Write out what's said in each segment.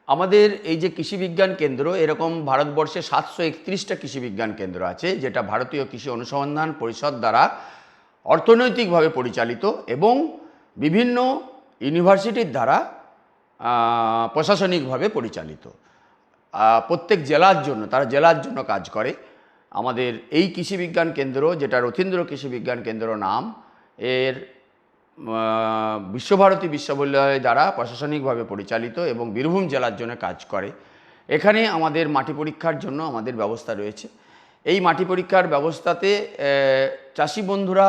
আমাদের এই যে কৃষি বিজ্ঞান কেন্দ্র, এরকম ভারতবর্ষে 731টা কৃষি বিজ্ঞান কেন্দ্র আছে, যেটা ভারতীয় কৃষি অনুসন্ধান পরিষদ দ্বারা অর্থনৈতিকভাবে পরিচালিত এবং বিভিন্ন ইউনিভার্সিটির দ্বারা প্রশাসনিকভাবে পরিচালিত। প্রত্যেক জেলার জন্য, তারা জেলার জন্য কাজ করে। আমাদের এই কৃষি বিজ্ঞান কেন্দ্র, যেটা রথীন্দ্র কৃষি বিজ্ঞান কেন্দ্র নাম, এর বিশ্বভারতী বিশ্ববিদ্যালয় দ্বারা প্রশাসনিকভাবে পরিচালিত এবং বীরভূম জেলার জন্য কাজ করে। এখানে আমাদের মাটি পরীক্ষার জন্য আমাদের ব্যবস্থা রয়েছে। এই মাটি পরীক্ষার ব্যবস্থাতে চাষি বন্ধুরা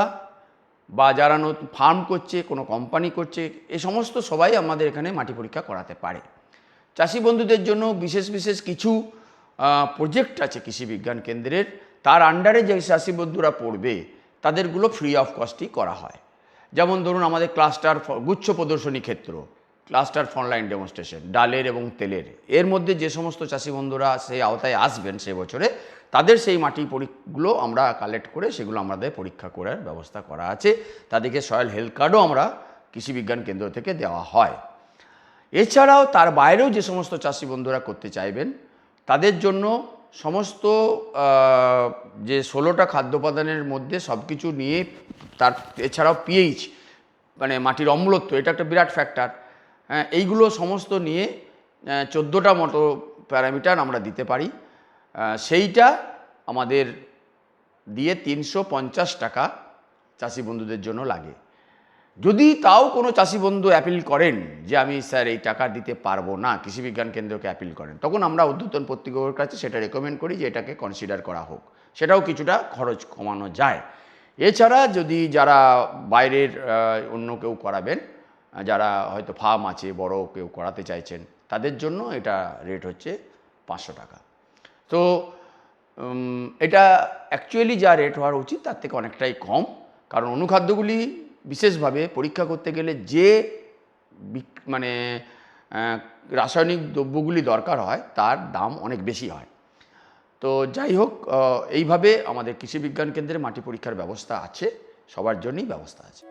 বা যারা নতুন ফার্ম করছে, কোনো কোম্পানি করছে, এই সমস্ত সবাই আমাদের এখানে মাটি পরীক্ষা করাতে পারে। চাষি বন্ধুদের জন্য বিশেষ বিশেষ কিছু প্রজেক্ট আছে কৃষি বিজ্ঞান কেন্দ্রের, তার আন্ডারে যে চাষি বন্ধুরা পড়বে তাদেরগুলো ফ্রি অফ কস্টই করা হয়। যেমন ধরুন, আমাদের ক্লাস্টার গুচ্ছ প্রদর্শনী ক্ষেত্র, ক্লাস্টার ফ্রন্টলাইন ডেমনস্ট্রেশন, ডালের এবং তেলের, এর মধ্যে যে সমস্ত চাষি বন্ধুরা সেই আওতায় আসবেন সে বছরে, তাদের সেই মাটি পরীক্ষাগুলো আমরা কালেক্ট করে সেগুলো আমাদের পরীক্ষা করার ব্যবস্থা করা আছে। তাদেরকে সয়েল হেলথ কার্ডও আমরা কৃষি বিজ্ঞান কেন্দ্র থেকে দেওয়া হয়। এছাড়াও তার বাইরেও যে সমস্ত চাষি বন্ধুরা করতে চাইবেন তাদের জন্য সমস্ত যে 16টা খাদ্য উপাদানের মধ্যে সব কিছু নিয়ে, তার এছাড়াও পিএইচ মানে মাটির অম্লত্ব, এটা একটা বিরাট ফ্যাক্টর। হ্যাঁ, এইগুলো সমস্ত নিয়ে 14টা মতো প্যারামিটার আমরা দিতে পারি। সেইটা আমাদের দিয়ে 350 টাকা চাষি বন্ধুদের জন্য লাগে। যদি তাও কোনো চাষি বন্ধু অ্যাপিল করেন যে আমি স্যার এই টাকা দিতে পারবো না, কৃষি বিজ্ঞান কেন্দ্রকে অ্যাপিল করেন, তখন আমরা ঊর্ধ্বতন কর্তৃপক্ষের কাছে সেটা রেকমেন্ড করি যে এটাকে কনসিডার করা হোক, সেটাও কিছুটা খরচ কমানো যায়। এছাড়া যদি যারা বাইরের অন্য কেউ করাবেন, যারা হয়তো ফার্ম আছে, বড় কেউ করাতে চাইছেন, তাদের জন্য এটা রেট হচ্ছে 500 টাকা। তো এটা অ্যাকচুয়ালি যা রেট হওয়ার উচিত তার থেকে অনেকটাই কম, কারণ অনুখাদ্যগুলি বিশেষভাবে পরীক্ষা করতে গেলে যে মানে রাসায়নিক দ্রব্যগুলি দরকার হয় তার দাম অনেক বেশি হয়। তো যাই হোক, এইভাবে আমাদের কৃষি বিজ্ঞান কেন্দ্রে মাটি পরীক্ষার ব্যবস্থা আছে, সবার জন্যই ব্যবস্থা আছে।